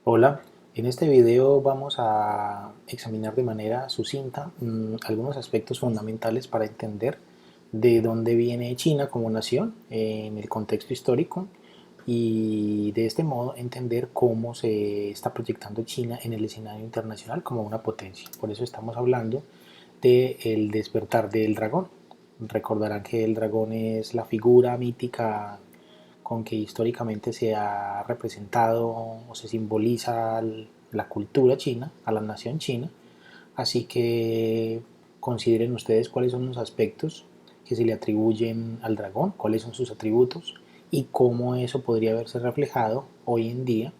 Hola, en este video vamos a examinar de manera sucinta algunos aspectos fundamentales para entender de dónde viene China como nación en el contexto histórico y de este modo entender cómo se está proyectando China en el escenario internacional como una potencia. Por eso estamos hablando del despertar del dragón. Recordarán que el dragón es la figura mítica con que históricamente se ha representado o se simboliza la cultura china, a la nación china. Así que consideren ustedes cuáles son los aspectos que se le atribuyen al dragón, cuáles son sus atributos y cómo eso podría verse reflejado hoy en día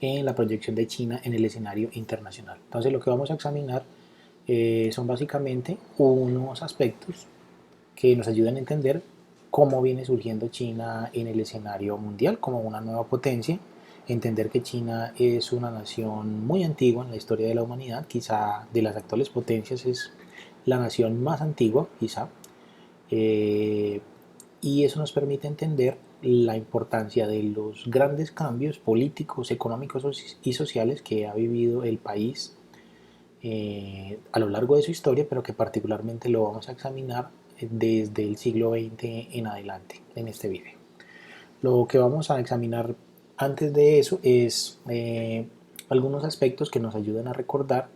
en la proyección de China en el escenario internacional. Entonces lo que vamos a examinar son básicamente unos aspectos que nos ayudan a entender cómo viene surgiendo China en el escenario mundial como una nueva potencia, entender que China es una nación muy antigua en la historia de la humanidad, quizá de las actuales potencias es la nación más antigua, quizá, eh, y eso nos permite entender la importancia de los grandes cambios políticos, económicos y sociales que ha vivido el país a lo largo de su historia, pero que particularmente lo vamos a examinar desde el siglo XX en adelante en este video. Lo que vamos a examinar antes de eso es algunos aspectos que nos ayudan a recordar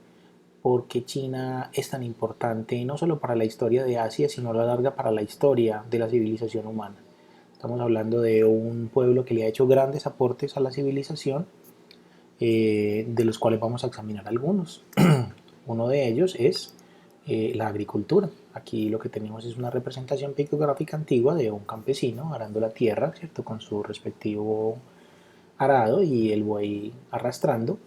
por qué China es tan importante no solo para la historia de Asia, sino a la larga para la historia de la civilización humana. Estamos hablando de un pueblo que le ha hecho grandes aportes a la civilización, de los cuales vamos a examinar algunos. Uno de ellos es la agricultura. Aquí lo que tenemos es una representación pictográfica antigua de un campesino arando la tierra, ¿cierto? Con su respectivo arado y el buey arrastrando.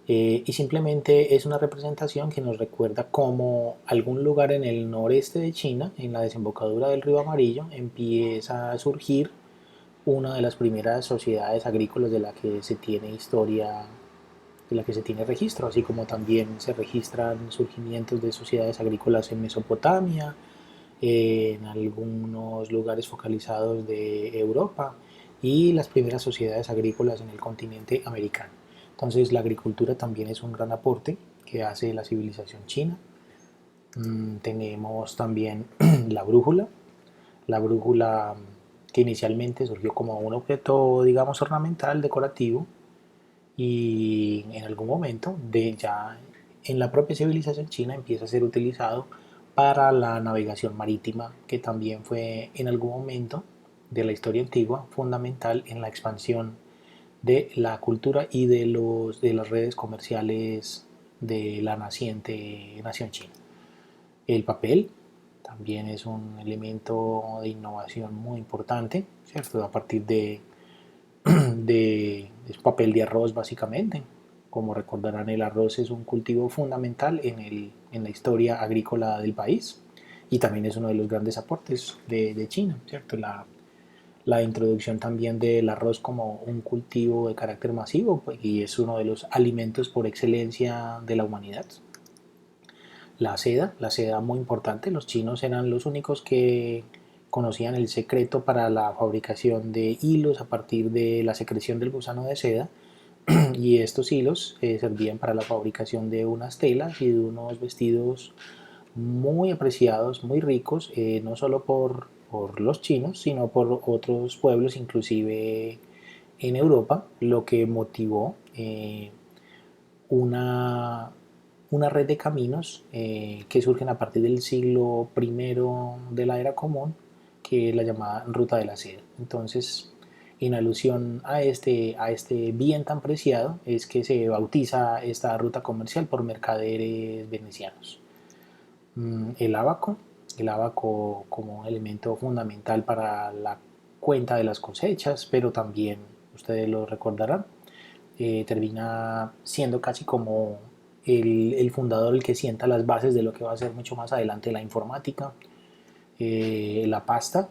Y simplemente es una representación que nos recuerda cómo algún lugar en el noreste de China, en la desembocadura del río Amarillo, empieza a surgir una de las primeras sociedades agrícolas de la que se tiene historia, de la que se tiene registro, así como también se registran surgimientos de sociedades agrícolas en Mesopotamia, en algunos lugares focalizados de Europa y las primeras sociedades agrícolas en el continente americano. Entonces la agricultura también es un gran aporte que hace la civilización china. Tenemos también la brújula que inicialmente surgió como un objeto, digamos, ornamental, decorativo, y en algún momento de ya en la propia civilización china empieza a ser utilizado para la navegación marítima, que también fue en algún momento de la historia antigua fundamental en la expansión de la cultura y de las redes comerciales de la naciente nación china. El papel también es un elemento de innovación muy importante, ¿cierto? A partir de papel de arroz básicamente. Como recordarán, el arroz es un cultivo fundamental en la historia agrícola del país y también es uno de los grandes aportes de China, ¿cierto? La introducción también del arroz como un cultivo de carácter masivo, pues, y es uno de los alimentos por excelencia de la humanidad. La seda muy importante, los chinos eran los únicos que conocían el secreto para la fabricación de hilos a partir de la secreción del gusano de seda, y estos hilos servían para la fabricación de unas telas y de unos vestidos muy apreciados, muy ricos, no solo por los chinos, sino por otros pueblos, inclusive en Europa, lo que motivó una, una red de caminos que surgen a partir del siglo primero de la era común, que es la llamada Ruta de la Seda. Entonces, en alusión a este bien tan preciado, es que se bautiza esta ruta comercial por mercaderes venecianos. El ábaco, el ábaco como un elemento fundamental para la cuenta de las cosechas, pero también, ustedes lo recordarán, termina siendo casi como el fundador, el que sienta las bases de lo que va a ser mucho más adelante la informática. La pasta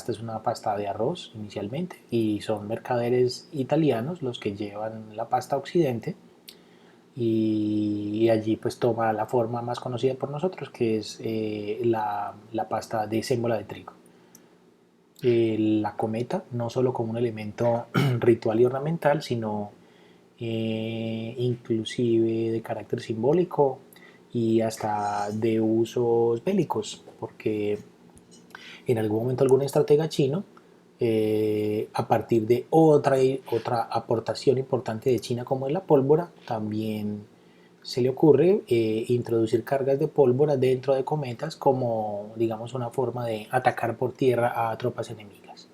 es una pasta de arroz inicialmente y son mercaderes italianos los que llevan la pasta a Occidente, y allí pues toma la forma más conocida por nosotros, que es la pasta de sémola de trigo. La cometa, no solo como un elemento ritual y ornamental, sino inclusive de carácter simbólico y hasta de usos bélicos, porque en algún momento algún estratega chino, a partir de otra aportación importante de China como es la pólvora, también se le ocurre introducir cargas de pólvora dentro de cometas como, digamos, una forma de atacar por tierra a tropas enemigas.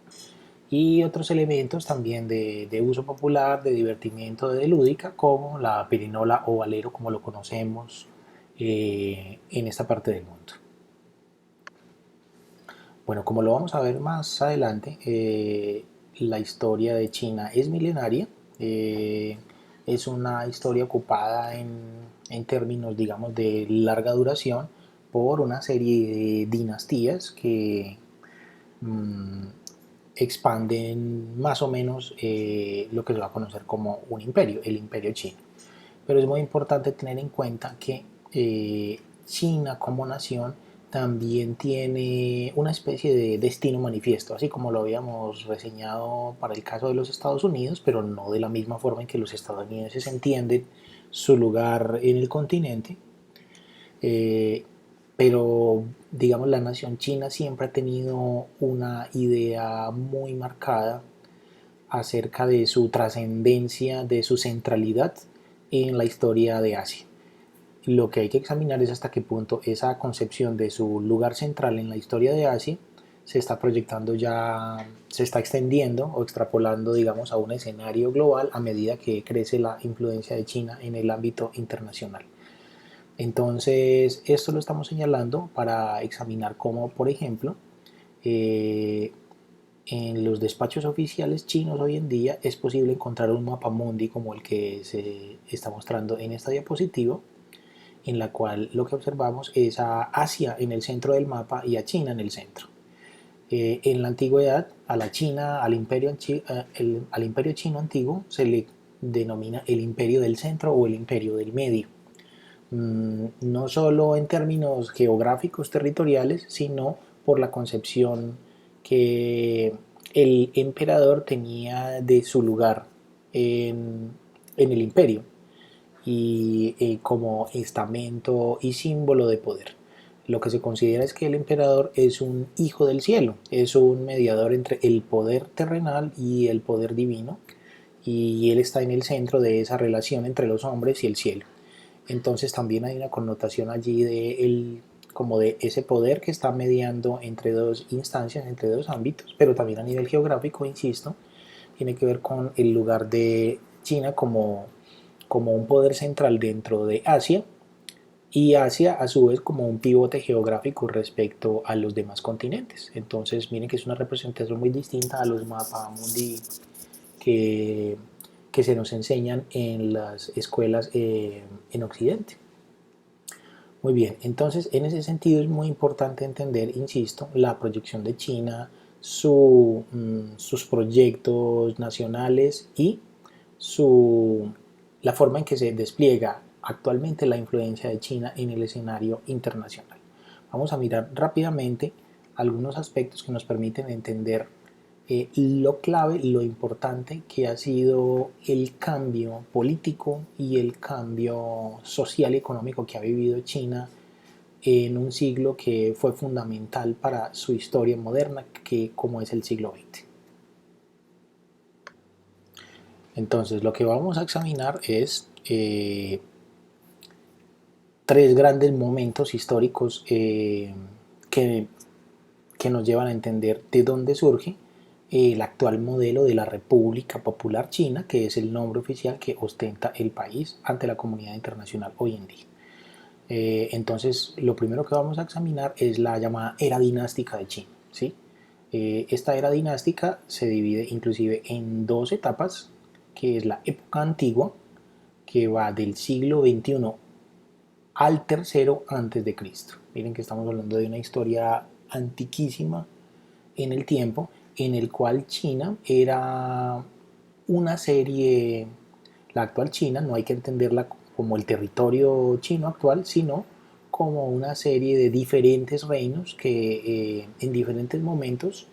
Y otros elementos también de uso popular, de divertimiento, de lúdica, como la pirinola o valero, como lo conocemos en esta parte del mundo. Bueno, como lo vamos a ver más adelante, la historia de China es milenaria, eh, es una historia ocupada en términos, digamos, de larga duración por una serie de dinastías que mmm, expanden más o menos lo que se va a conocer como un imperio, el imperio chino. Pero es muy importante tener en cuenta que China como nación también tiene una especie de destino manifiesto, así como lo habíamos reseñado para el caso de los Estados Unidos, pero no de la misma forma en que los estadounidenses entienden su lugar en el continente. Eh, pero digamos la nación china siempre ha tenido una idea muy marcada acerca de su trascendencia, de su centralidad en la historia de Asia. Lo que hay que examinar es hasta qué punto esa concepción de su lugar central en la historia de Asia se está proyectando ya, se está extendiendo o extrapolando, digamos, a un escenario global a medida que crece la influencia de China en el ámbito internacional. Entonces, esto lo estamos señalando para examinar cómo, por ejemplo, eh, en los despachos oficiales chinos hoy en día es posible encontrar un mapa mundi como el que se está mostrando en esta diapositiva, en la cual lo que observamos es a Asia en el centro del mapa y a China en el centro. En la antigüedad, a la China, al imperio chino antiguo se le denomina el imperio del centro o el imperio del medio. No solo en términos geográficos territoriales, sino por la concepción que el emperador tenía de su lugar en el imperio y como estamento y símbolo de poder. Lo que se considera es que el emperador es un hijo del cielo, es un mediador entre el poder terrenal y el poder divino, y él está en el centro de esa relación entre los hombres y el cielo. Entonces también hay una connotación allí como de ese poder que está mediando entre dos instancias, entre dos ámbitos, pero también a nivel geográfico, insisto, tiene que ver con el lugar de China como un poder central dentro de Asia, y Asia a su vez como un pivote geográfico respecto a los demás continentes. Entonces miren que es una representación muy distinta a los mapas mundi que, que se nos enseñan en las escuelas en Occidente. Muy bien, entonces en ese sentido es muy importante entender, insisto, la proyección de China, sus proyectos nacionales y su, la forma en que se despliega actualmente la influencia de China en el escenario internacional. Vamos a mirar rápidamente algunos aspectos que nos permiten entender lo clave, lo importante que ha sido el cambio político y el cambio social y económico que ha vivido China en un siglo que fue fundamental para su historia moderna, que como es el siglo XX. Entonces, lo que vamos a examinar es tres grandes momentos históricos que, que nos llevan a entender de dónde surge el actual modelo de la República Popular China, que es el nombre oficial que ostenta el país ante la comunidad internacional hoy en día. Entonces, lo primero que vamos a examinar es la llamada era dinástica de China, ¿sí? Esta era dinástica se divide inclusive en dos etapas, que es la época antigua, que va del siglo XXI al tercero antes de Cristo. Miren que estamos hablando de una historia antiquísima en el tiempo, en el cual China era una serie, la actual China, no hay que entenderla como el territorio chino actual, sino como una serie de diferentes reinos que en diferentes momentos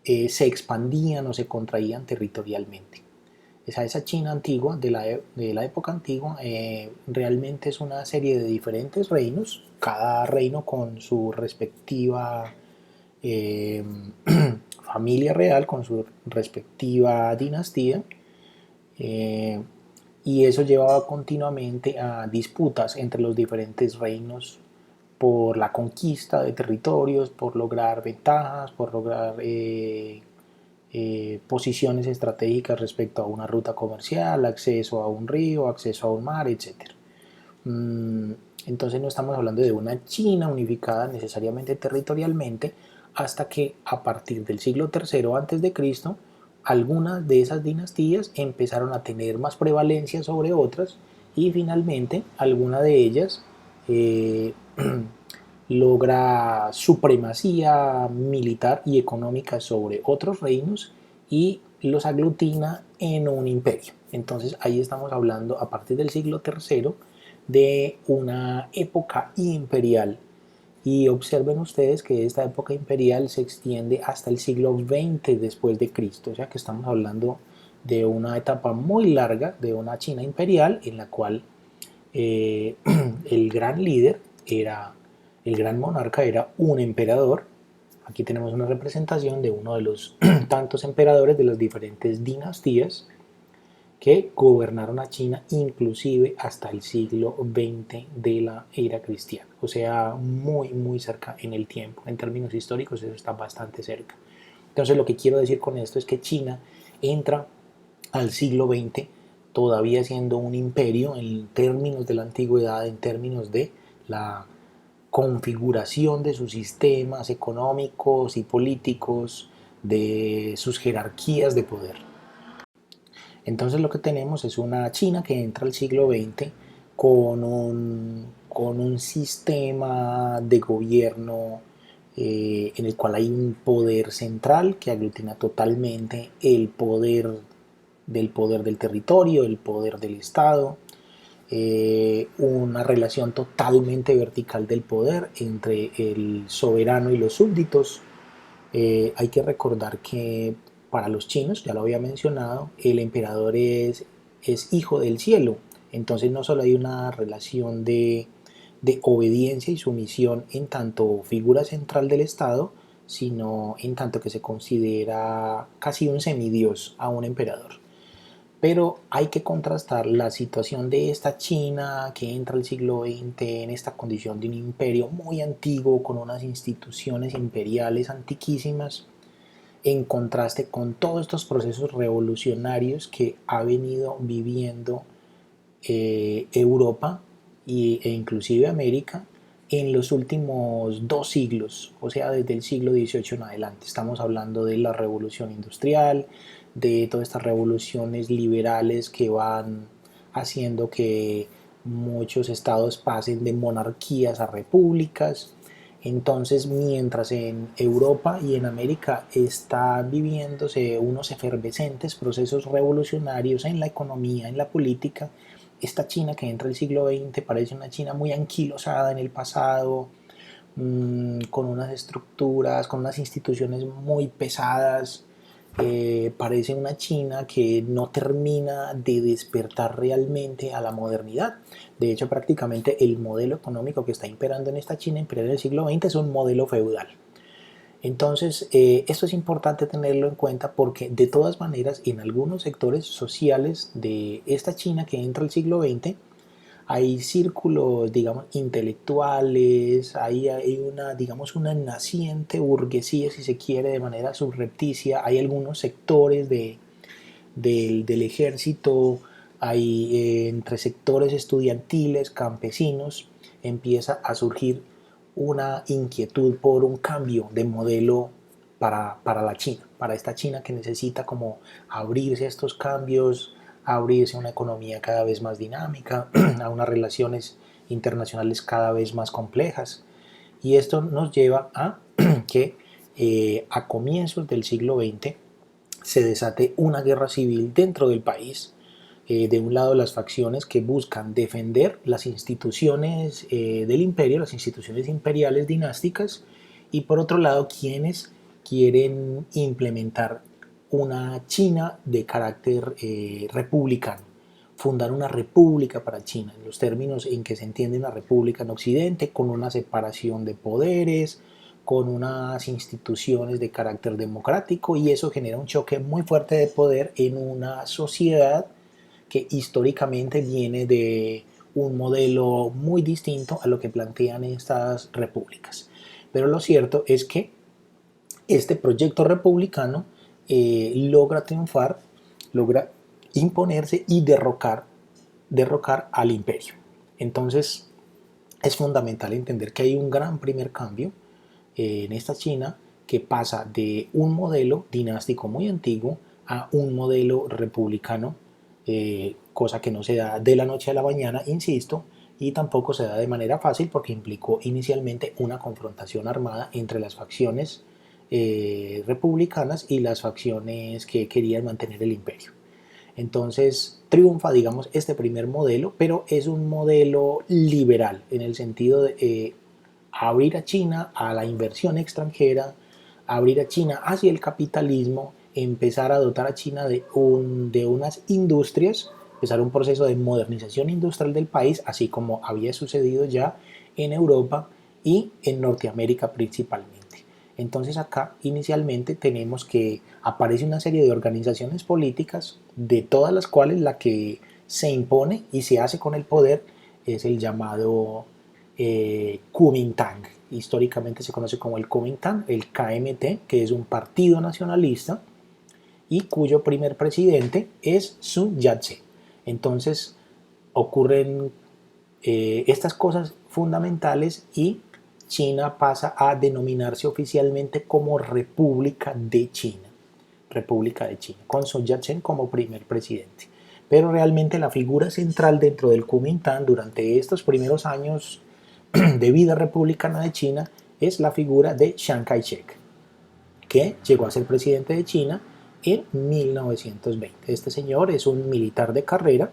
se expandían o se contraían territorialmente. esa China antigua, de la época antigua, realmente es una serie de diferentes reinos, cada reino con su respectiva eh, familia real, con su respectiva dinastía, eh, y eso llevaba continuamente a disputas entre los diferentes reinos por la conquista de territorios, por lograr ventajas, por lograr posiciones estratégicas respecto a una ruta comercial, acceso a un río, acceso a un mar, etcétera. Entonces no estamos hablando de una China unificada necesariamente territorialmente, hasta que a partir del siglo III antes de Cristo algunas de esas dinastías empezaron a tener más prevalencia sobre otras, y finalmente alguna de ellas eh, logra supremacía militar y económica sobre otros reinos y los aglutina en un imperio. Entonces ahí estamos hablando a partir del siglo III de una época imperial. Y observen ustedes que esta época imperial se extiende hasta el siglo XX después de Cristo, o sea que estamos hablando de una etapa muy larga de una China imperial en la cual eh, el gran líder era, el gran monarca era un emperador. Aquí tenemos una representación de uno de los tantos emperadores de las diferentes dinastías que gobernaron a China inclusive hasta el siglo XX de la era cristiana. O sea, muy, muy cerca en el tiempo. En términos históricos eso está bastante cerca. Entonces lo que quiero decir con esto es que China entra al siglo XX todavía siendo un imperio en términos de la antigüedad, en términos de la configuración de sus sistemas económicos y políticos, de sus jerarquías de poder. Entonces lo que tenemos es una China que entra al siglo XX con un sistema de gobierno en el cual hay un poder central que aglutina totalmente el poder del territorio, el poder del Estado, una relación totalmente vertical del poder entre el soberano y los súbditos. Hay que recordar que para los chinos, ya lo había mencionado, el emperador es hijo del cielo. Entonces no solo hay una relación de obediencia y sumisión en tanto figura central del Estado, sino en tanto que se considera casi un semidios a un emperador. Pero hay que contrastar la situación de esta China que entra al siglo XX en esta condición de un imperio muy antiguo con unas instituciones imperiales antiquísimas, en contraste con todos estos procesos revolucionarios que ha venido viviendo Europa e inclusive América en los últimos 2 siglos, o sea, desde el siglo XVIII en adelante. Estamos hablando de la revolución industrial, de todas estas revoluciones liberales que van haciendo que muchos estados pasen de monarquías a repúblicas. Entonces, mientras en Europa y en América están viviéndose unos efervescentes procesos revolucionarios en la economía, en la política, esta China que entra el siglo XX parece una China muy anquilosada en el pasado, con unas estructuras, con unas instituciones muy pesadas. Parece una China que no termina de despertar realmente a la modernidad. De hecho, prácticamente el modelo económico que está imperando en esta China imperial del siglo XX es un modelo feudal. Entonces, esto es importante tenerlo en cuenta porque de todas maneras en algunos sectores sociales de esta China que entra al siglo XX hay círculos, digamos, intelectuales, hay una, digamos, una naciente burguesía, si se quiere, de manera subrepticia, hay algunos sectores del ejército, hay entre sectores estudiantiles, campesinos, empieza a surgir una inquietud por un cambio de modelo para la China, para esta China que necesita como abrirse a estos cambios, abrirse a una economía cada vez más dinámica, a unas relaciones internacionales cada vez más complejas. Y esto nos lleva a que a comienzos del siglo XX se desate una guerra civil dentro del país. De un lado las facciones que buscan defender las instituciones del imperio, las instituciones imperiales dinásticas, y por otro lado quienes quieren implementar una China de carácter republicano, fundar una república para China, en los términos en que se entiende una república en Occidente, con una separación de poderes, con unas instituciones de carácter democrático, y eso genera un choque muy fuerte de poder en una sociedad que históricamente viene de un modelo muy distinto a lo que plantean estas repúblicas. Pero lo cierto es que este proyecto republicano logra triunfar, logra imponerse y derrocar al imperio. Entonces es fundamental entender que hay un gran primer cambio en esta China que pasa de un modelo dinástico muy antiguo a un modelo republicano, cosa que no se da de la noche a la mañana, insisto, y tampoco se da de manera fácil porque implicó inicialmente una confrontación armada entre las facciones republicanas y las facciones que querían mantener el imperio. Entonces triunfa, digamos, este primer modelo, pero es un modelo liberal en el sentido de abrir a China a la inversión extranjera, abrir a China hacia el capitalismo, empezar a dotar a China de unas industrias, empezar un proceso de modernización industrial del país, así como había sucedido ya en Europa y en Norteamérica principalmente. Entonces acá inicialmente tenemos que aparece una serie de organizaciones políticas, de todas las cuales la que se impone y se hace con el poder es el llamado Kuomintang. Históricamente se conoce como el Kuomintang, el KMT, que es un partido nacionalista y cuyo primer presidente es Sun Yat-sen. Entonces ocurren estas cosas fundamentales y China pasa a denominarse oficialmente como República de China. República de China, con Sun Yat-sen como primer presidente. Pero realmente la figura central dentro del Kuomintang durante estos primeros años de vida republicana de China es la figura de Chiang Kai-shek, que llegó a ser presidente de China en 1920. Este señor es un militar de carrera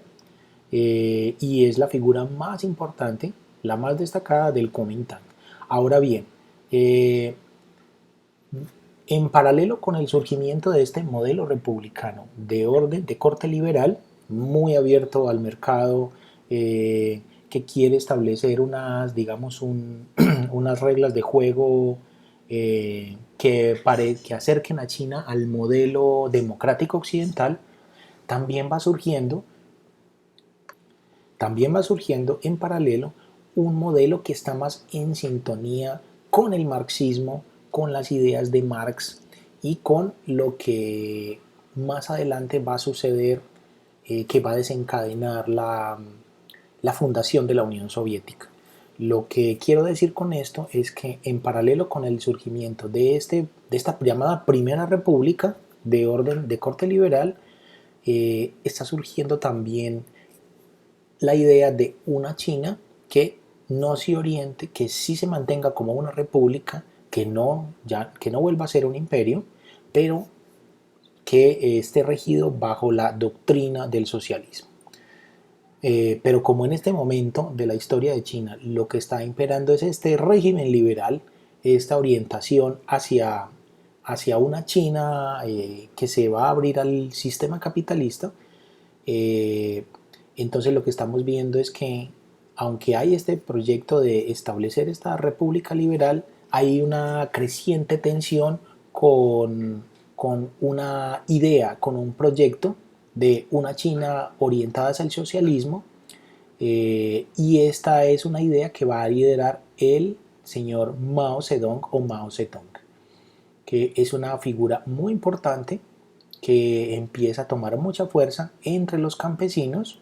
y es la figura más importante, la más destacada del Kuomintang. Ahora bien, en paralelo con el surgimiento de este modelo republicano de orden, de corte liberal, muy abierto al mercado, que quiere establecer unas, digamos, unas reglas de juego que acerquen a China al modelo democrático occidental, también va surgiendo, también va surgiendo en paralelo un modelo que está más en sintonía con el marxismo, con las ideas de Marx y con lo que más adelante va a suceder, que va a desencadenar la fundación de la Unión Soviética. Lo que quiero decir con esto es que en paralelo con el surgimiento de esta llamada Primera República de orden de corte liberal, está surgiendo también la idea de una China que no se oriente, que sí se mantenga como una república, que no vuelva a ser un imperio, pero que esté regido bajo la doctrina del socialismo. Pero como en este momento de la historia de China lo que está imperando es este régimen liberal, esta orientación hacia una China que se va a abrir al sistema capitalista, eh, entonces lo que estamos viendo es que aunque hay este proyecto de establecer esta república liberal, hay una creciente tensión con una idea, con un proyecto de una China orientada hacia el socialismo, y esta es una idea que va a liderar el señor Mao Zedong o Mao Zedong, que es una figura muy importante que empieza a tomar mucha fuerza entre los campesinos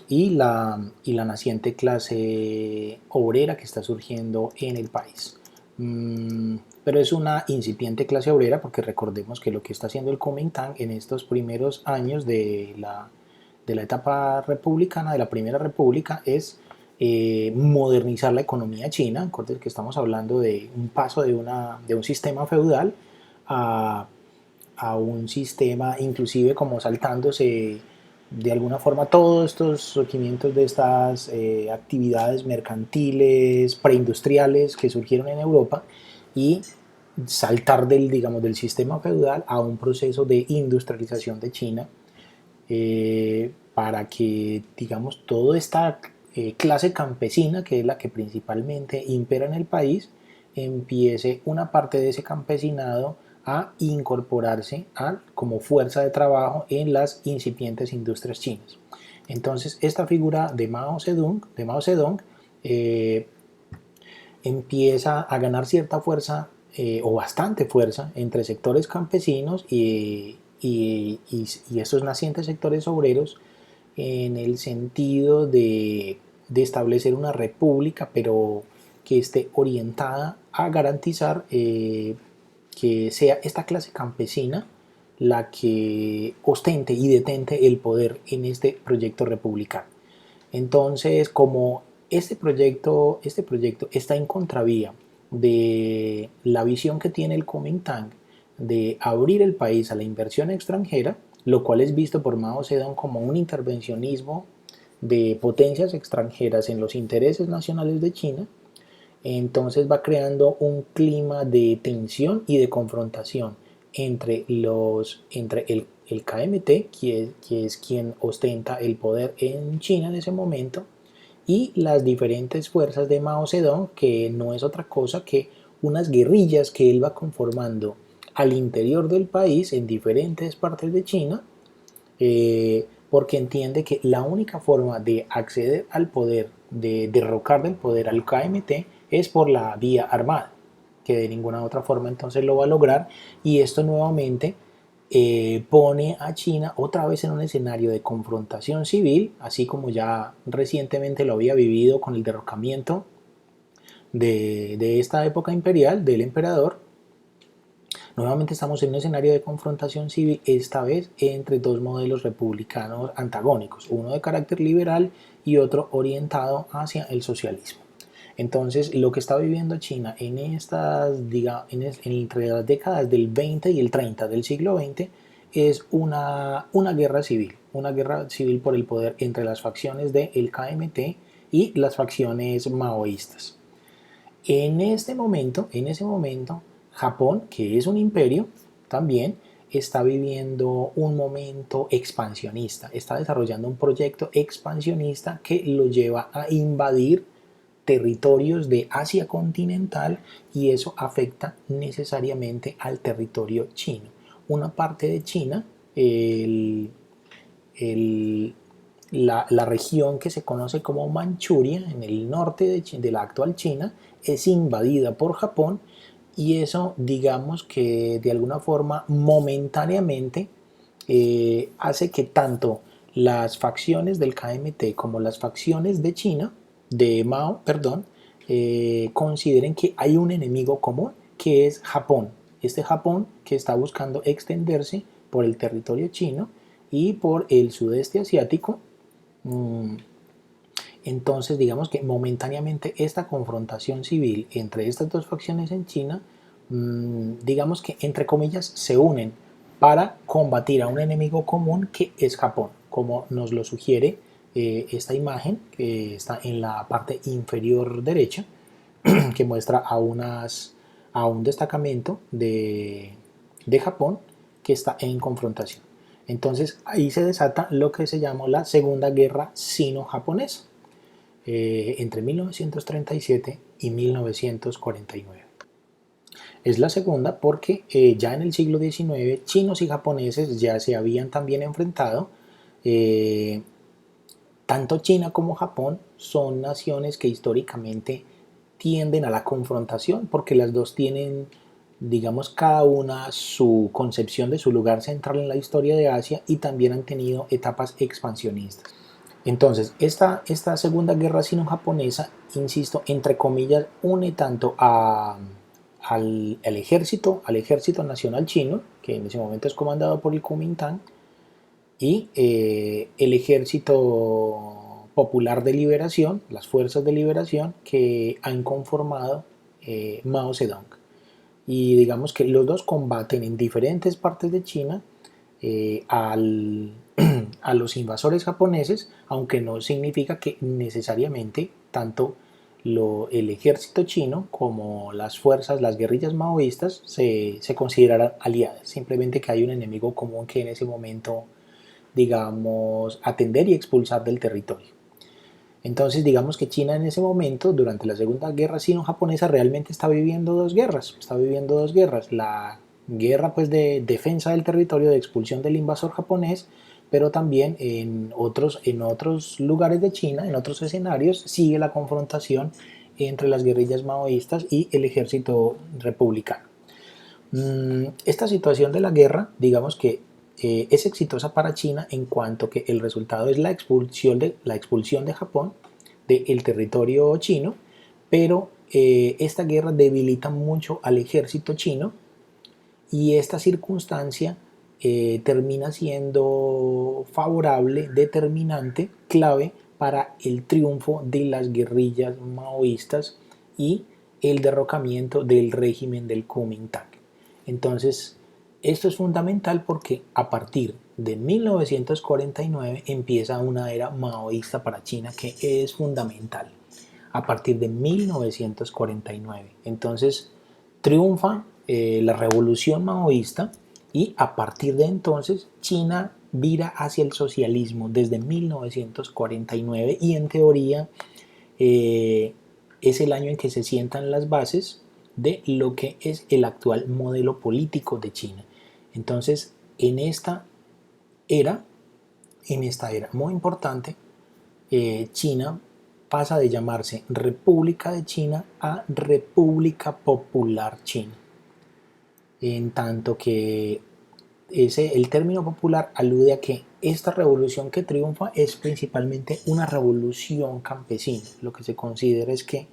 y la naciente clase obrera que está surgiendo en el país. Pero es una incipiente clase obrera porque recordemos que lo que está haciendo el Kuomintang en estos primeros años de la etapa republicana, de la Primera República, es modernizar la economía china. Recuerden que estamos hablando de un paso de un sistema feudal a, a un sistema, inclusive como saltándose de alguna forma todos estos surgimientos de estas actividades mercantiles, preindustriales que surgieron en Europa y saltar digamos, del sistema feudal a un proceso de industrialización de China, para que, digamos, toda esta clase campesina, que es la que principalmente impera en el país, empiece una parte de ese campesinado a incorporarse como fuerza de trabajo en las incipientes industrias chinas. Entonces, esta figura de Mao Zedong eh, empieza a ganar cierta fuerza, o bastante fuerza, entre sectores campesinos y estos nacientes sectores obreros, en el sentido de establecer una república, pero que esté orientada a garantizar que sea esta clase campesina la que ostente y detente el poder en este proyecto republicano. Entonces, como este proyecto está en contravía de la visión que tiene el Kuomintang de abrir el país a la inversión extranjera, lo cual es visto por Mao Zedong como un intervencionismo de potencias extranjeras en los intereses nacionales de China, entonces va creando un clima de tensión y de confrontación entre el KMT, que es quien ostenta el poder en China en ese momento, y las diferentes fuerzas de Mao Zedong, que no es otra cosa que unas guerrillas que él va conformando al interior del país, en diferentes partes de China, porque entiende que la única forma de acceder al poder, de derrocar del poder al KMT, es por la vía armada, que de ninguna otra forma entonces lo va a lograr, y esto nuevamente pone a China otra vez en un escenario de confrontación civil, así como ya recientemente lo había vivido con el derrocamiento de esta época imperial del emperador. Nuevamente estamos en un escenario de confrontación civil, esta vez entre dos modelos republicanos antagónicos, uno de carácter liberal y otro orientado hacia el socialismo. Entonces, lo que está viviendo China entre las décadas del 20 y el 30 del siglo XX es una guerra civil por el poder entre las facciones del KMT y las facciones maoístas. En ese momento, Japón, que es un imperio también, está viviendo un momento expansionista, está desarrollando un proyecto expansionista que lo lleva a invadir territorios de Asia continental, y eso afecta necesariamente al territorio chino. Una parte de China, el, el, la región que se conoce como Manchuria, en el norte de la actual China, es invadida por Japón, y eso, digamos que de alguna forma momentáneamente hace que tanto las facciones del KMT como las facciones de China, de Mao, perdón, consideren que hay un enemigo común, que es Japón. Este Japón que está buscando extenderse por el territorio chino y por el sudeste asiático. Entonces, digamos que momentáneamente esta confrontación civil entre estas dos facciones en China, digamos que entre comillas se unen para combatir a un enemigo común, que es Japón, como nos lo sugiere esta imagen que está en la parte inferior derecha, que muestra a un destacamento de Japón que está en confrontación. Entonces ahí se desata lo que se llamó la Segunda Guerra Sino-Japonesa, entre 1937 y 1949. Es la segunda porque ya en el siglo XIX chinos y japoneses ya se habían también enfrentado. eh, Tanto China como Japón son naciones que históricamente tienden a la confrontación, porque las dos tienen, digamos, cada una su concepción de su lugar central en la historia de Asia, y también han tenido etapas expansionistas. Entonces, esta Segunda Guerra Sino-Japonesa, insisto, entre comillas, une tanto al ejército nacional chino, que en ese momento es comandado por el Kuomintang, y el Ejército Popular de Liberación, las Fuerzas de Liberación que han conformado Mao Zedong. Y digamos que los dos combaten en diferentes partes de China a los invasores japoneses, aunque no significa que necesariamente tanto el ejército chino como las fuerzas, las guerrillas maoístas se consideran aliadas, simplemente que hay un enemigo común que en ese momento, digamos, atender y expulsar del territorio. Entonces, digamos que China en ese momento, durante la Segunda Guerra Sino-Japonesa, realmente está viviendo dos guerras. Está viviendo dos guerras. La guerra pues, de defensa del territorio, de expulsión del invasor japonés, pero también en otros lugares de China, en otros escenarios, sigue la confrontación entre las guerrillas maoístas y el ejército republicano. Esta situación de la guerra, digamos que es exitosa para China en cuanto que el resultado es la expulsión de Japón del territorio chino, pero esta guerra debilita mucho al ejército chino y esta circunstancia termina siendo favorable, determinante, clave para el triunfo de las guerrillas maoístas y el derrocamiento del régimen del Kuomintang. Entonces, esto es fundamental porque a partir de 1949 empieza una era maoísta para China que es fundamental. A partir de 1949. Entonces, triunfa la revolución maoísta y a partir de entonces China vira hacia el socialismo desde 1949 y en teoría es el año en que se sientan las bases de lo que es el actual modelo político de China. Entonces, era, en esta era muy importante, China pasa de llamarse República de China a República Popular China. En tanto que el término popular alude a que esta revolución que triunfa es principalmente una revolución campesina. Lo que se considera es que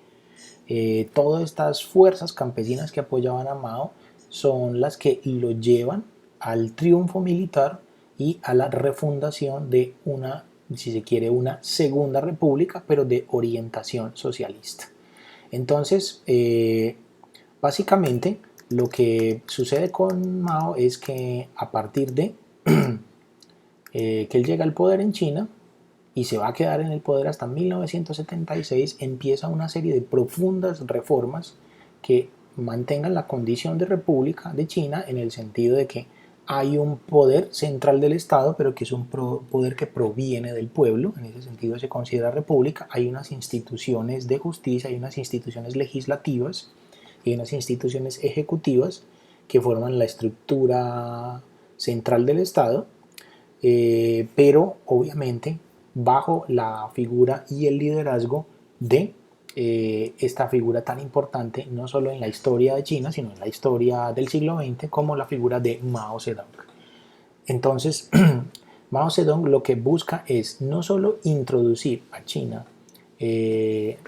todas estas fuerzas campesinas que apoyaban a Mao son las que lo llevan al triunfo militar y a la refundación de una, si se quiere, una segunda república, pero de orientación socialista. Entonces, básicamente, lo que sucede con Mao es que a partir de que él llega al poder en China y se va a quedar en el poder hasta 1976, empieza una serie de profundas reformas que mantengan la condición de república de China en el sentido de que hay un poder central del Estado, pero que es un poder que proviene del pueblo, en ese sentido se considera república, hay unas instituciones de justicia, hay unas instituciones legislativas y unas instituciones ejecutivas que forman la estructura central del Estado, pero obviamente bajo la figura y el liderazgo de esta figura tan importante, no solo en la historia de China, sino en la historia del siglo XX, como la figura de Mao Zedong. Entonces, Mao Zedong lo que busca es no solo introducir a China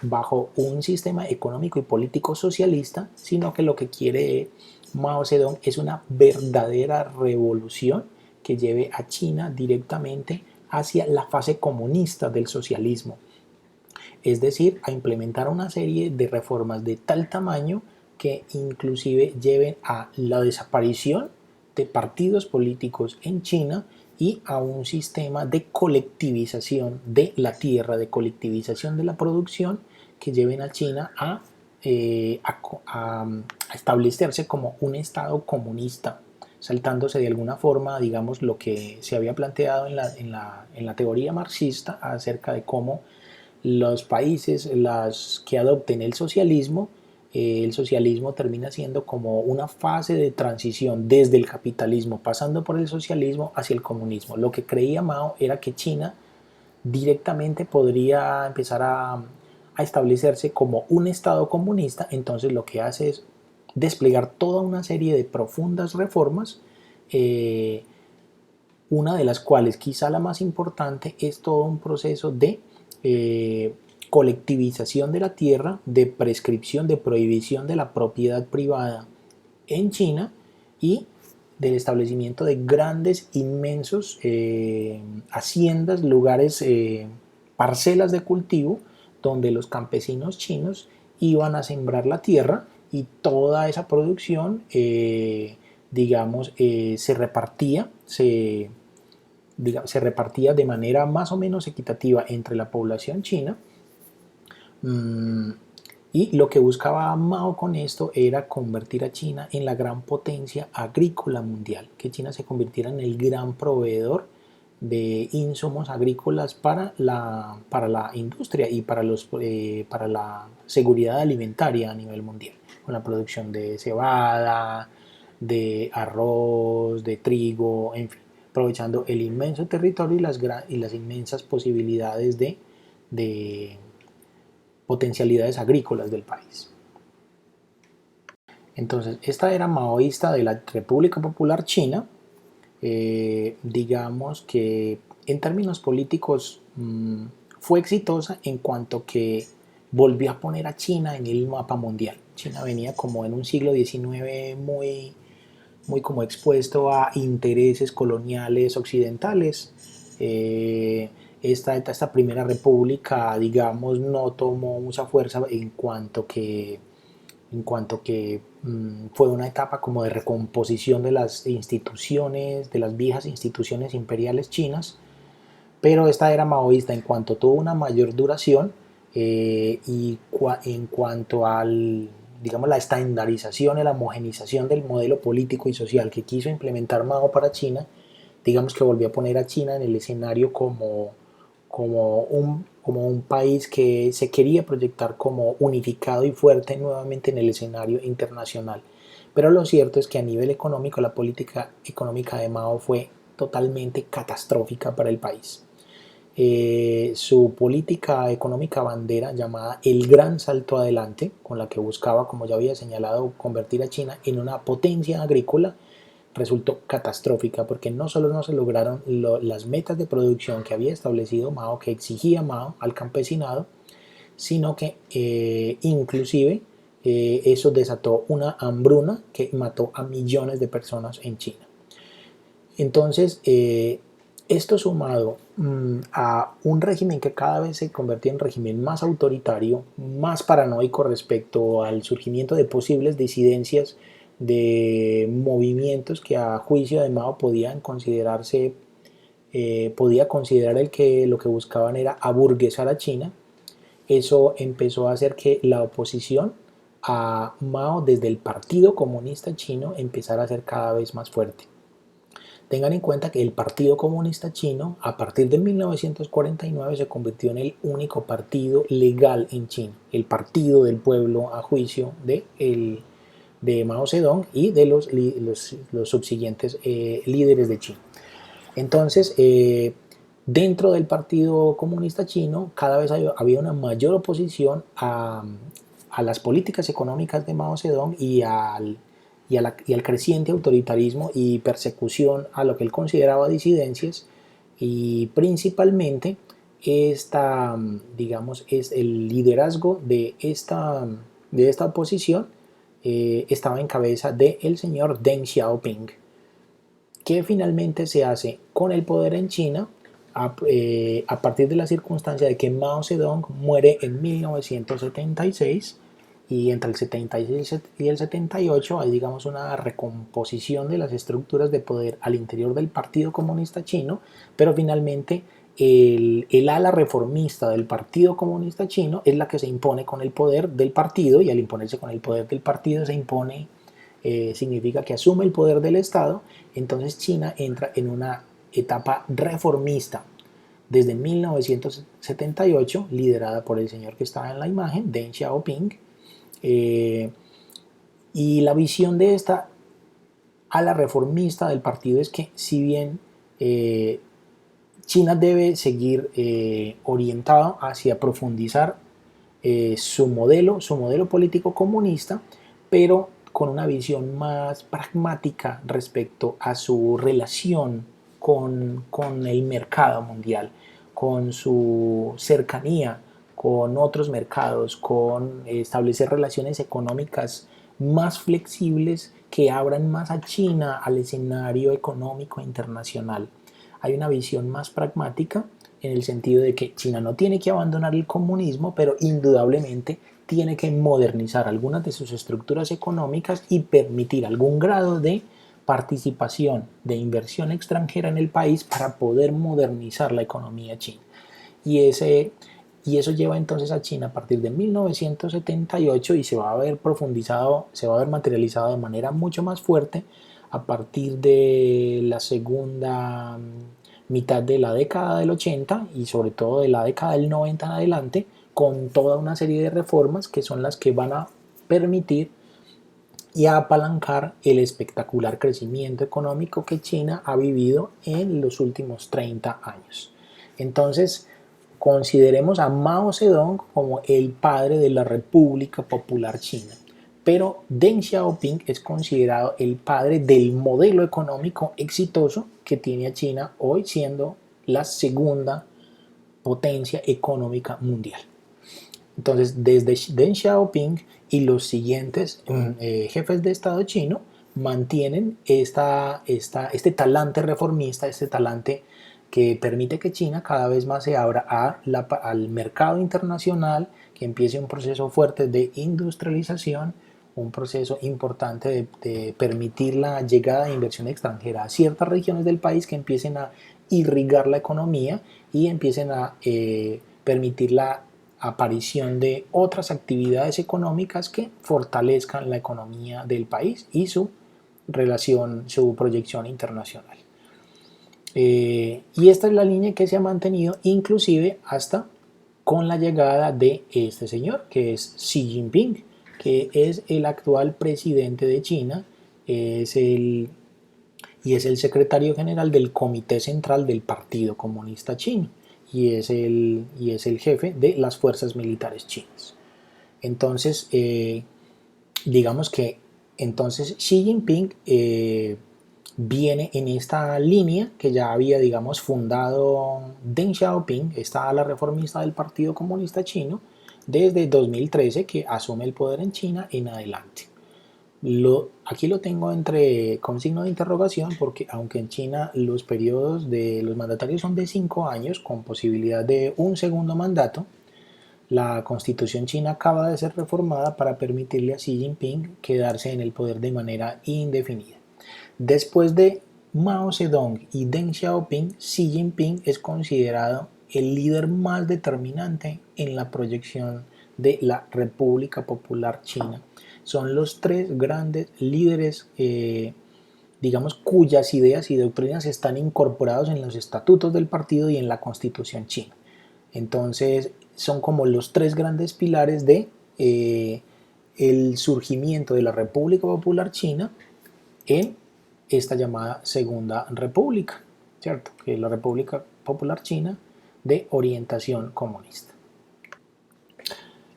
bajo un sistema económico y político socialista, sino que lo que quiere Mao Zedong es una verdadera revolución que lleve a China directamente hacia la fase comunista del socialismo, es decir, a implementar una serie de reformas de tal tamaño que inclusive lleven a la desaparición de partidos políticos en China y a un sistema de colectivización de la tierra, de colectivización de la producción que lleven a China a establecerse como un estado comunista, saltándose de alguna forma, digamos, lo que se había planteado en la teoría marxista acerca de cómo los países las que adopten el socialismo termina siendo como una fase de transición desde el capitalismo, pasando por el socialismo hacia el comunismo. Lo que creía Mao era que China directamente podría empezar a establecerse como un estado comunista, entonces lo que hace es desplegar toda una serie de profundas reformas, una de las cuales, quizá la más importante, es todo un proceso de colectivización de la tierra, de prescripción, de prohibición de la propiedad privada en China y del establecimiento de grandes, inmensos haciendas, lugares, parcelas de cultivo, donde los campesinos chinos iban a sembrar la tierra y toda esa producción, digamos, se repartía, se repartía de manera más o menos equitativa entre la población china, Y lo que buscaba Mao con esto era convertir a China en la gran potencia agrícola mundial, que China se convirtiera en el gran proveedor de insumos agrícolas para la industria y para la seguridad alimentaria a nivel mundial, con la producción de cebada, de arroz, de trigo, en fin, aprovechando el inmenso territorio y las inmensas posibilidades de potencialidades agrícolas del país. Entonces, esta era maoísta de la República Popular China, digamos que en términos políticos fue exitosa en cuanto que volvió a poner a China en el mapa mundial. China venía como en un siglo XIX muy como expuesto a intereses coloniales occidentales. Esta primera república, digamos, no tomó mucha fuerza en cuanto que fue una etapa como de recomposición de las instituciones, de las viejas instituciones imperiales chinas, pero esta era maoísta en cuanto tuvo una mayor duración en cuanto al, digamos, la estandarización y la homogenización del modelo político y social que quiso implementar Mao para China, digamos que volvió a poner a China en el escenario como un país que se quería proyectar como unificado y fuerte nuevamente en el escenario internacional. Pero lo cierto es que a nivel económico la política económica de Mao fue totalmente catastrófica para el país. Su política económica bandera llamada el Gran Salto Adelante, con la que buscaba, como ya había señalado, convertir a China en una potencia agrícola, resultó catastrófica porque no solo no se lograron las metas de producción que había establecido Mao, que exigía Mao al campesinado, sino que inclusive eso desató una hambruna que mató a millones de personas en China. Entonces, esto sumado a un régimen que cada vez se convertía en régimen más autoritario, más paranoico respecto al surgimiento de posibles disidencias de movimientos que a juicio de Mao podían considerarse, podía considerar el que lo que buscaban era aburguesar a China. Eso empezó a hacer que la oposición a Mao desde el Partido Comunista Chino empezara a ser cada vez más fuerte. Tengan en cuenta que el Partido Comunista Chino, a partir de 1949, se convirtió en el único partido legal en China, el partido del pueblo a juicio de Mao Zedong y de los subsiguientes líderes de China. Entonces, dentro del Partido Comunista Chino, cada vez había una mayor oposición a las políticas económicas de Mao Zedong y al creciente autoritarismo y persecución a lo que él consideraba disidencias, y principalmente digamos, es el liderazgo de esta oposición estaba en cabeza del señor Deng Xiaoping, que finalmente se hace con el poder en China a partir de la circunstancia de que Mao Zedong muere en 1976, y entre el 76 y el 78 hay, digamos, una recomposición de las estructuras de poder al interior del Partido Comunista Chino, pero finalmente el ala reformista del Partido Comunista Chino es la que se impone con el poder del partido, y al imponerse con el poder del partido se impone, significa que asume el poder del Estado. Entonces China entra en una etapa reformista desde 1978, liderada por el señor que está en la imagen, Deng Xiaoping, y la visión de esta ala reformista del partido es que, si bien China debe seguir orientado hacia profundizar su modelo político comunista, pero con una visión más pragmática respecto a su relación con el mercado mundial, con su cercanía con otros mercados, con establecer relaciones económicas más flexibles que abran más a China al escenario económico internacional. Hay una visión más pragmática en el sentido de que China no tiene que abandonar el comunismo, pero indudablemente tiene que modernizar algunas de sus estructuras económicas y permitir algún grado de participación de inversión extranjera en el país para poder modernizar la economía china. y eso lleva entonces a China a partir de 1978 y se va a ver profundizado, se va a ver materializado de manera mucho más fuerte a partir de la segunda mitad de la década del 80 y sobre todo de la década del 90 en adelante, con toda una serie de reformas que son las que van a permitir y a apalancar el espectacular crecimiento económico que China ha vivido en los últimos 30 años. Entonces, consideremos a Mao Zedong como el padre de la República Popular China, pero Deng Xiaoping es considerado el padre del modelo económico exitoso que tiene a China hoy, siendo la segunda potencia económica mundial. Entonces, desde Deng Xiaoping y los siguientes jefes de Estado chino mantienen este talante reformista, este talante que permite que China cada vez más se abra al mercado internacional, que empiece un proceso fuerte de industrialización, un proceso importante de permitir la llegada de inversión extranjera a ciertas regiones del país que empiecen a irrigar la economía y empiecen a permitir la aparición de otras actividades económicas que fortalezcan la economía del país y su relación, su proyección internacional. Y esta es la línea que se ha mantenido inclusive hasta con la llegada de este señor, que es Xi Jinping, que es el actual presidente de China, y es el secretario general del Comité Central del Partido Comunista Chino y es el jefe de las fuerzas militares chinas. Entonces, digamos que entonces Xi Jinping viene en esta línea que ya había, digamos, fundado Deng Xiaoping, esta ala reformista del Partido Comunista Chino, desde 2013, que asume el poder en China en adelante. Aquí lo tengo con signo de interrogación porque aunque en China los periodos de los mandatarios son de 5 años con posibilidad de un segundo mandato, la constitución china acaba de ser reformada para permitirle a Xi Jinping quedarse en el poder de manera indefinida. Después de Mao Zedong y Deng Xiaoping, Xi Jinping es considerado el líder más determinante en la proyección de la República Popular China. Son los tres grandes líderes, digamos, cuyas ideas y doctrinas están incorporados en los estatutos del partido y en la constitución china. Entonces, son como los tres grandes pilares de el surgimiento de la República Popular China en esta llamada Segunda República, ¿cierto? Que es la República Popular China de orientación comunista.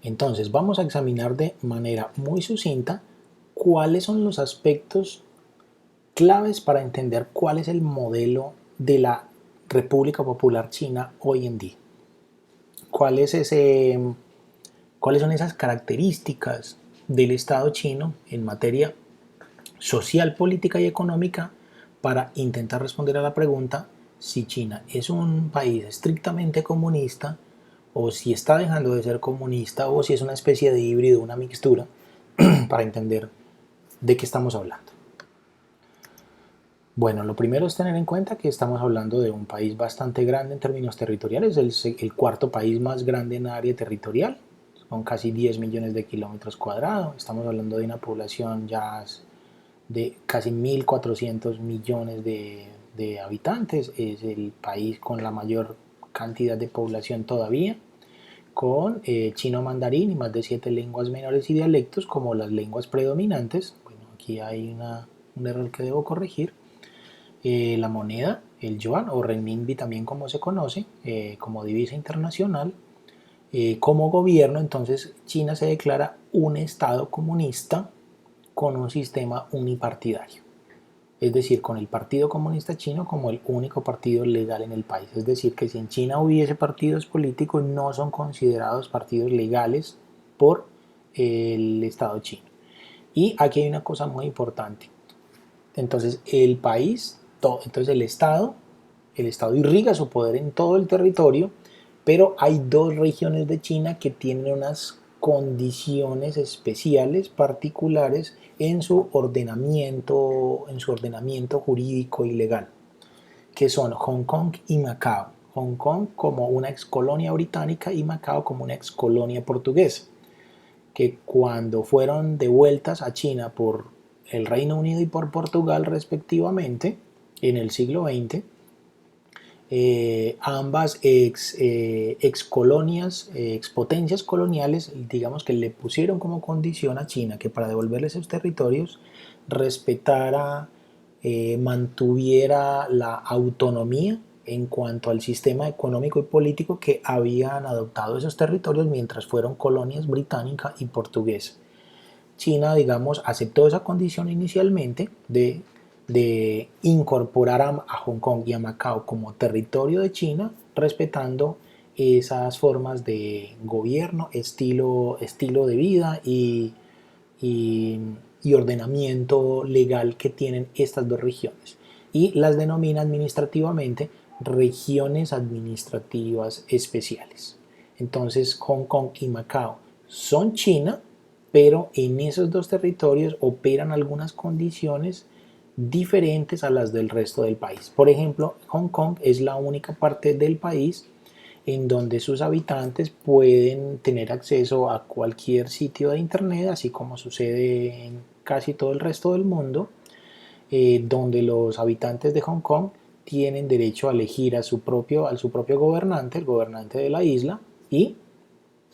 Entonces, vamos a examinar de manera muy sucinta cuáles son los aspectos claves para entender cuál es el modelo de la República Popular China hoy en día. ¿Cuáles son esas características del Estado chino en materia social, política y económica para intentar responder a la pregunta si China es un país estrictamente comunista o si está dejando de ser comunista o si es una especie de híbrido, una mixtura, para entender de qué estamos hablando. Bueno, lo primero es tener en cuenta que estamos hablando de un país bastante grande en términos territoriales, el cuarto país más grande en área territorial, con casi 10 millones de kilómetros cuadrados. Estamos hablando de una población ya de casi 1.400 millones de habitantes. Es el país con la mayor cantidad de población todavía, con chino mandarín y más de 7 lenguas menores y dialectos como las lenguas predominantes. Bueno, aquí hay un error que debo corregir. La moneda, el yuan o renminbi también como se conoce, como divisa internacional. Como gobierno, entonces China se declara un estado comunista con un sistema unipartidario, es decir, con el Partido Comunista Chino como el único partido legal en el país. Es decir, que si en China hubiese partidos políticos, no son considerados partidos legales por el Estado chino. Y aquí hay una cosa muy importante. Entonces, entonces el Estado irriga su poder en todo el territorio, pero hay dos regiones de China que tienen unas condiciones especiales, particulares en su ordenamiento jurídico y legal, que son Hong Kong y Macao. Hong Kong como una excolonia británica y Macao como una excolonia portuguesa, que cuando fueron devueltas a China por el Reino Unido y por Portugal respectivamente en el siglo XX, ambas ex colonias, ex potencias coloniales, digamos que le pusieron como condición a China que para devolverles esos territorios respetara, mantuviera la autonomía en cuanto al sistema económico y político que habían adoptado esos territorios mientras fueron colonias británica y portuguesa. China, digamos, aceptó esa condición inicialmente de incorporar a Hong Kong y a Macao como territorio de China, respetando esas formas de gobierno, estilo de vida y, y ordenamiento legal que tienen estas dos regiones. Y las denomina administrativamente regiones administrativas especiales. Entonces Hong Kong y Macao son China, pero en esos dos territorios operan algunas condiciones diferentes a las del resto del país. Por ejemplo, Hong Kong es la única parte del país en donde sus habitantes pueden tener acceso a cualquier sitio de internet, así como sucede en casi todo el resto del mundo, donde los habitantes de Hong Kong tienen derecho a elegir a su propio gobernante, el gobernante de la isla,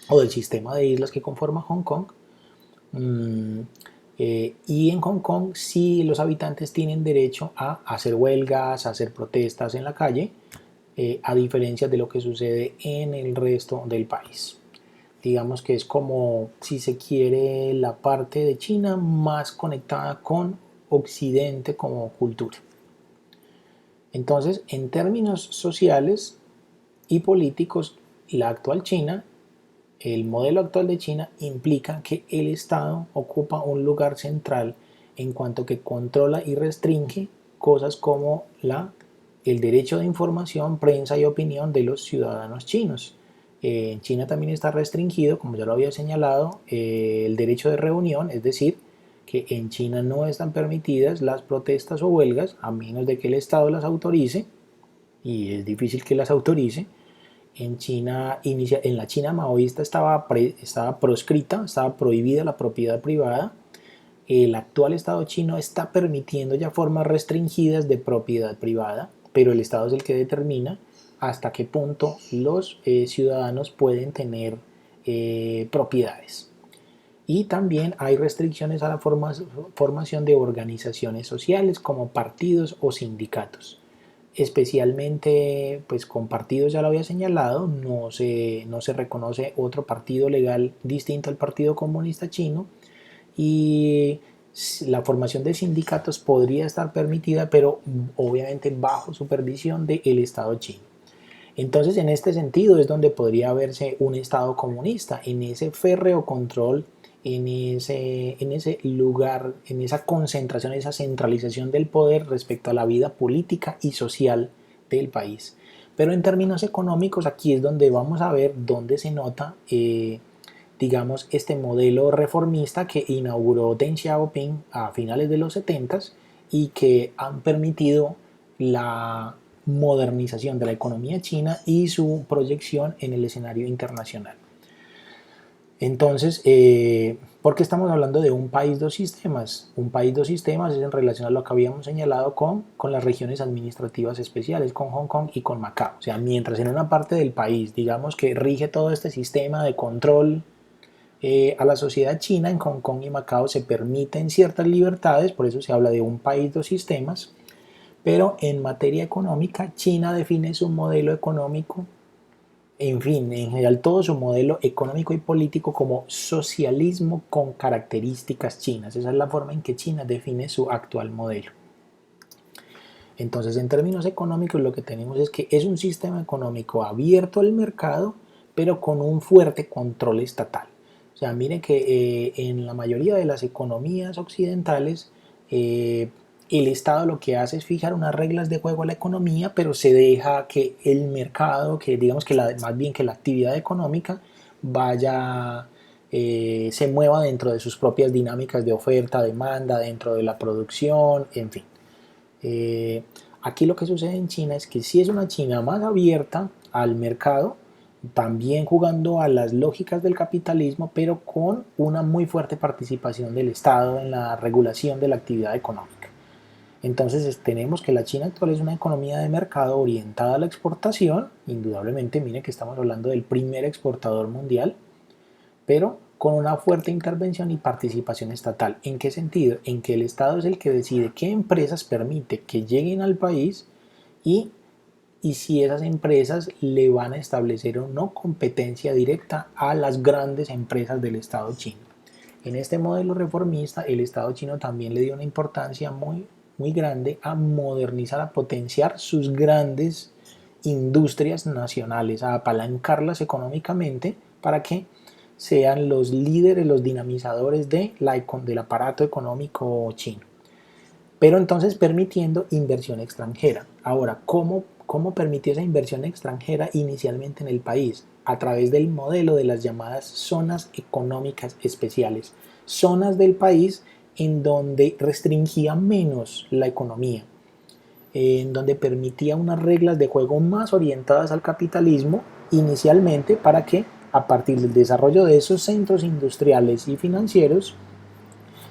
o del sistema de islas que conforma Hong Kong. Mm, y en Hong Kong sí los habitantes tienen derecho a hacer huelgas, a hacer protestas en la calle, a diferencia de lo que sucede en el resto del país. Digamos que es como, si se quiere, la parte de China más conectada con Occidente como cultura. Entonces, en términos sociales y políticos, la actual China, el modelo actual de China implica que el Estado ocupa un lugar central en cuanto que controla y restringe cosas como el derecho de información, prensa y opinión de los ciudadanos chinos. En China también está restringido, como ya lo había señalado, el derecho de reunión, es decir, que en China no están permitidas las protestas o huelgas a menos de que el Estado las autorice, y es difícil que las autorice. En la China maoísta estaba proscrita, estaba prohibida la propiedad privada. El actual Estado chino está permitiendo ya formas restringidas de propiedad privada, pero el Estado es el que determina hasta qué punto los ciudadanos pueden tener propiedades. Y también hay restricciones a la formación de organizaciones sociales como partidos o sindicatos. Especialmente pues con partidos, ya lo había señalado, no se reconoce otro partido legal distinto al Partido Comunista Chino, y la formación de sindicatos podría estar permitida, pero obviamente bajo supervisión del Estado chino. Entonces, en este sentido es donde podría verse un Estado comunista, en ese férreo control, en ese lugar, en esa concentración, esa centralización del poder respecto a la vida política y social del país. Pero en términos económicos, aquí es donde vamos a ver dónde se nota, digamos, este modelo reformista que inauguró Deng Xiaoping a finales de los 70 y que han permitido la modernización de la economía china y su proyección en el escenario internacional. Entonces, ¿por qué estamos hablando de un país, dos sistemas? Un país, dos sistemas es en relación a lo que habíamos señalado con las regiones administrativas especiales, con Hong Kong y con Macao. O sea, mientras en una parte del país, digamos que rige todo este sistema de control a la sociedad china, en Hong Kong y Macao se permiten ciertas libertades, por eso se habla de un país, dos sistemas, pero en materia económica, China define su modelo económico, en fin, en general todo su modelo económico y político como socialismo con características chinas. Esa es la forma en que China define su actual modelo. Entonces, en términos económicos, lo que tenemos es que es un sistema económico abierto al mercado, pero con un fuerte control estatal. O sea, miren que en la mayoría de las economías occidentales, el Estado lo que hace es fijar unas reglas de juego a la economía, pero se deja que el mercado, que digamos que más bien que la actividad económica vaya, se mueva dentro de sus propias dinámicas de oferta, demanda, dentro de la producción, en fin. Eh, Aquí lo que sucede en China es que sí es una China más abierta al mercado, también jugando a las lógicas del capitalismo, pero con una muy fuerte participación del Estado en la regulación de la actividad económica. Entonces tenemos que la China actual es una economía de mercado orientada a la exportación, indudablemente, mire que estamos hablando del primer exportador mundial, pero con una fuerte intervención y participación estatal. ¿En qué sentido? En que el Estado es el que decide qué empresas permite que lleguen al país y, y si esas empresas le van a establecer o no competencia directa a las grandes empresas del Estado chino. En este modelo reformista, el Estado chino también le dio una importancia muy grande a modernizar, a potenciar sus grandes industrias nacionales, a apalancarlas económicamente para que sean los líderes, los dinamizadores del aparato económico chino. Pero entonces permitiendo inversión extranjera. Ahora, ¿cómo permitió esa inversión extranjera inicialmente en el país? A través del modelo de las llamadas zonas económicas especiales. Zonas del país en donde restringía menos la economía, en donde permitía unas reglas de juego más orientadas al capitalismo inicialmente para que a partir del desarrollo de esos centros industriales y financieros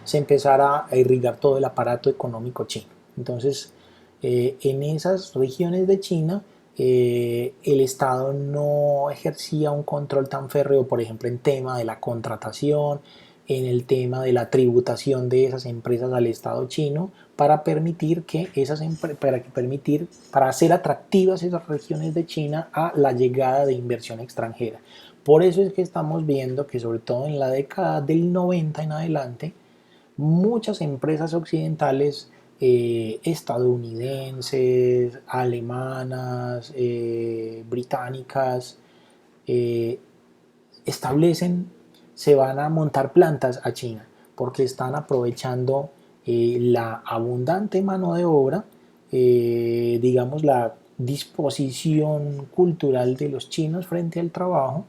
se empezara a irrigar todo el aparato económico chino. Entonces, en esas regiones de China, el Estado no ejercía un control tan férreo, por ejemplo, en tema de la contratación, en el tema de la tributación de esas empresas al Estado chino, para permitir que para hacer atractivas esas regiones de China a la llegada de inversión extranjera. Por eso es que estamos viendo que sobre todo en la década del 90 en adelante, muchas empresas occidentales, estadounidenses, alemanas, británicas, eh, establecen, se van a montar plantas a China porque están aprovechando la abundante mano de obra, digamos la disposición cultural de los chinos frente al trabajo,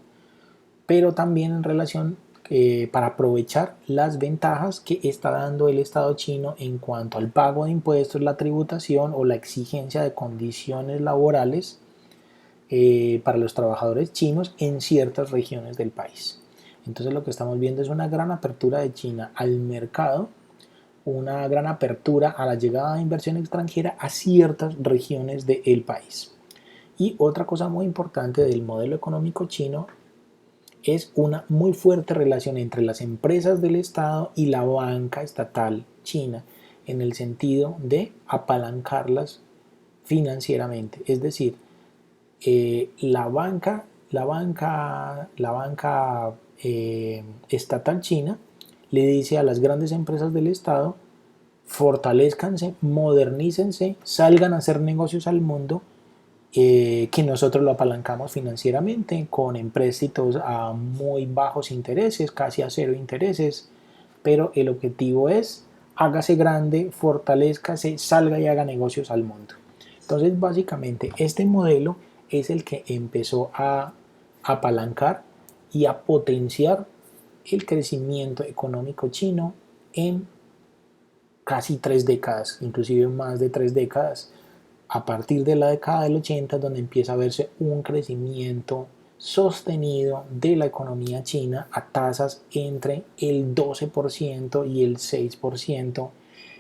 pero también en relación para aprovechar las ventajas que está dando el Estado chino en cuanto al pago de impuestos, la tributación o la exigencia de condiciones laborales para los trabajadores chinos en ciertas regiones del país. Entonces lo que estamos viendo es una gran apertura de China al mercado, una gran apertura a la llegada de inversión extranjera a ciertas regiones del país. Y otra cosa muy importante del modelo económico chino es una muy fuerte relación entre las empresas del Estado y la banca estatal china, en el sentido de apalancarlas financieramente. Es decir, la banca estatal china le dice a las grandes empresas del Estado: fortalezcanse, modernícense, salgan a hacer negocios al mundo, que nosotros lo apalancamos financieramente con empréstitos a muy bajos intereses, casi a cero intereses, pero el objetivo es hágase grande, fortalezcase, salga y haga negocios al mundo. Entonces, básicamente, este modelo es el que empezó a apalancar y a potenciar el crecimiento económico chino en casi 3 décadas, inclusive más de 3 décadas. A partir de la década del 80 donde empieza a verse un crecimiento sostenido de la economía china a tasas entre el 12% y el 6%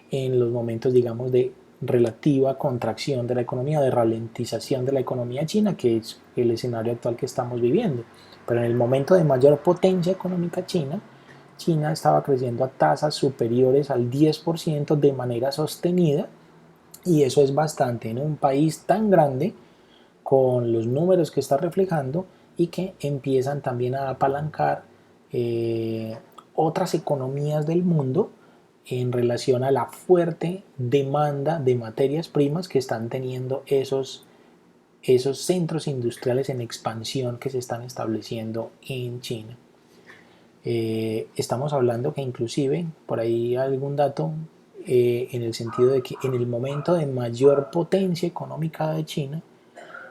en los momentos, digamos, de relativa contracción de la economía, de ralentización de la economía china, que es el escenario actual que estamos viviendo. Pero en el momento de mayor potencia económica china, China estaba creciendo a tasas superiores al 10% de manera sostenida, y eso es bastante en un país tan grande con los números que está reflejando y que empiezan también a apalancar otras economías del mundo en relación a la fuerte demanda de materias primas que están teniendo esos centros industriales en expansión que se están estableciendo en China. Estamos hablando que inclusive, por ahí algún dato, en el sentido de que en el momento de mayor potencia económica de China,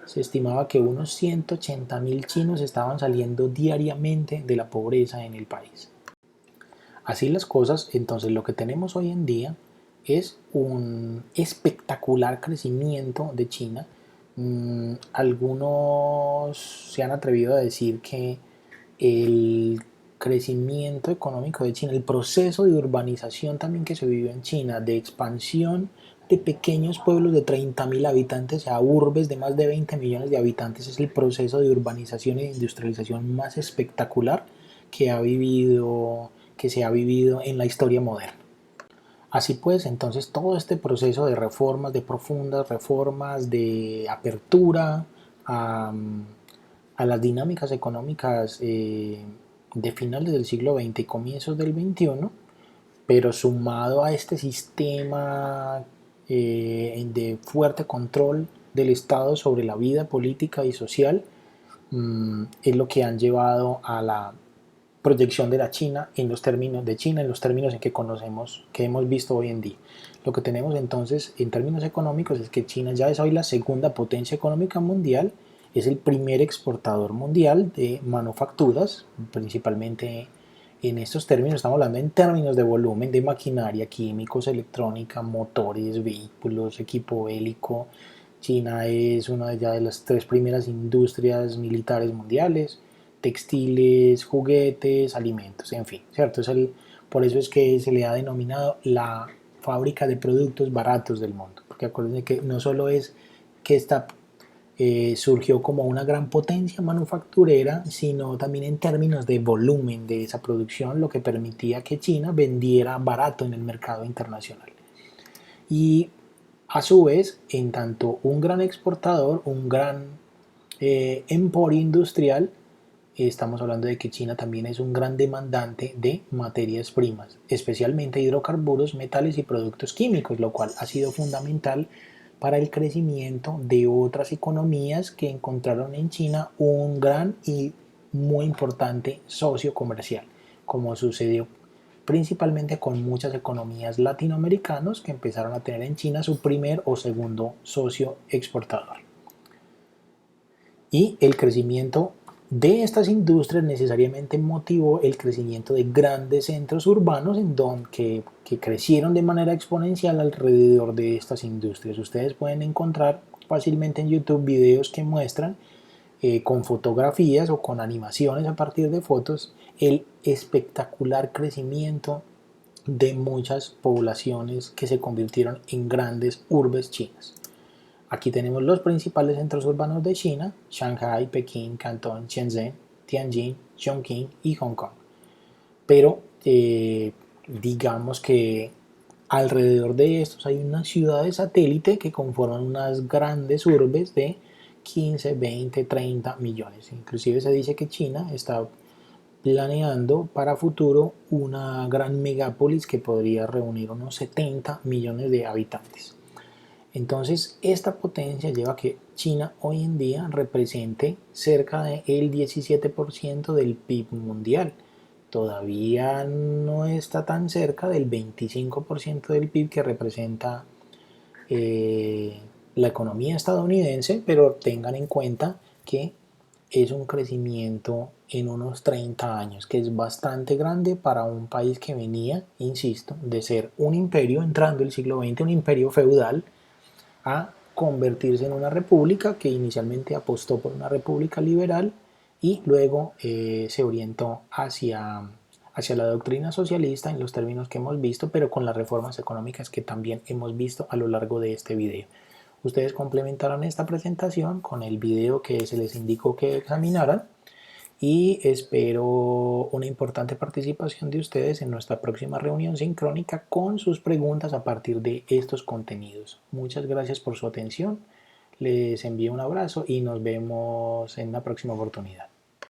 se estimaba que unos 180.000 chinos estaban saliendo diariamente de la pobreza en el país. Así las cosas, entonces lo que tenemos hoy en día es un espectacular crecimiento de China. Algunos se han atrevido a decir que el crecimiento económico de China, el proceso de urbanización también que se vivió en China, de expansión de pequeños pueblos de 30.000 habitantes a urbes de más de 20 millones de habitantes, es el proceso de urbanización e industrialización más espectacular que se ha vivido en la historia moderna. Así pues, entonces todo este proceso de reformas, de profundas reformas, de apertura a, a las dinámicas económicas de finales del siglo XX y comienzos del XXI, pero sumado a este sistema de fuerte control del Estado sobre la vida política y social, es lo que han llevado a la proyección de la China en los términos de China en los términos en que conocemos, que hemos visto hoy en día. Lo que tenemos entonces en términos económicos es que China ya es hoy la segunda potencia económica mundial, es el primer exportador mundial de manufacturas, principalmente en estos términos, estamos hablando en términos de volumen de maquinaria, químicos, electrónica, motores, vehículos, equipo bélico. China es una de las tres primeras industrias militares mundiales, textiles, juguetes, alimentos, en fin, ¿cierto? Por eso es que se le ha denominado la fábrica de productos baratos del mundo, porque acuérdense que no solo es que esta surgió como una gran potencia manufacturera, sino también en términos de volumen de esa producción, lo que permitía que China vendiera barato en el mercado internacional. Y a su vez, en tanto un gran exportador, un gran emporio industrial, estamos hablando de que China también es un gran demandante de materias primas, especialmente hidrocarburos, metales y productos químicos, lo cual ha sido fundamental para el crecimiento de otras economías que encontraron en China un gran y muy importante socio comercial, como sucedió principalmente con muchas economías latinoamericanas que empezaron a tener en China su primer o segundo socio exportador. Y el crecimiento de estas industrias necesariamente motivó el crecimiento de grandes centros urbanos que crecieron de manera exponencial alrededor de estas industrias. Ustedes pueden encontrar fácilmente en YouTube videos que muestran con fotografías o con animaciones a partir de fotos el espectacular crecimiento de muchas poblaciones que se convirtieron en grandes urbes chinas. Aquí tenemos los principales centros urbanos de China: Shanghai, Pekín, Cantón, Shenzhen, Tianjin, Chongqing y Hong Kong. Pero digamos que alrededor de estos hay unas ciudades satélite que conforman unas grandes urbes de 15, 20, 30 millones. Inclusive se dice que China está planeando para futuro una gran megápolis que podría reunir unos 70 millones de habitantes. Entonces, esta potencia lleva a que China hoy en día represente cerca del 17% del PIB mundial. Todavía no está tan cerca del 25% del PIB que representa la economía estadounidense, pero tengan en cuenta que es un crecimiento en unos 30 años, que es bastante grande para un país que venía, insisto, de ser un imperio entrando el siglo XX, un imperio feudal, a convertirse en una república que inicialmente apostó por una república liberal y luego se orientó hacia la doctrina socialista en los términos que hemos visto, pero con las reformas económicas que también hemos visto a lo largo de este video. Ustedes complementaron esta presentación con el video que se les indicó que examinaran y espero una importante participación de ustedes en nuestra próxima reunión sincrónica con sus preguntas a partir de estos contenidos. Muchas gracias por su atención, les envío un abrazo y nos vemos en una próxima oportunidad.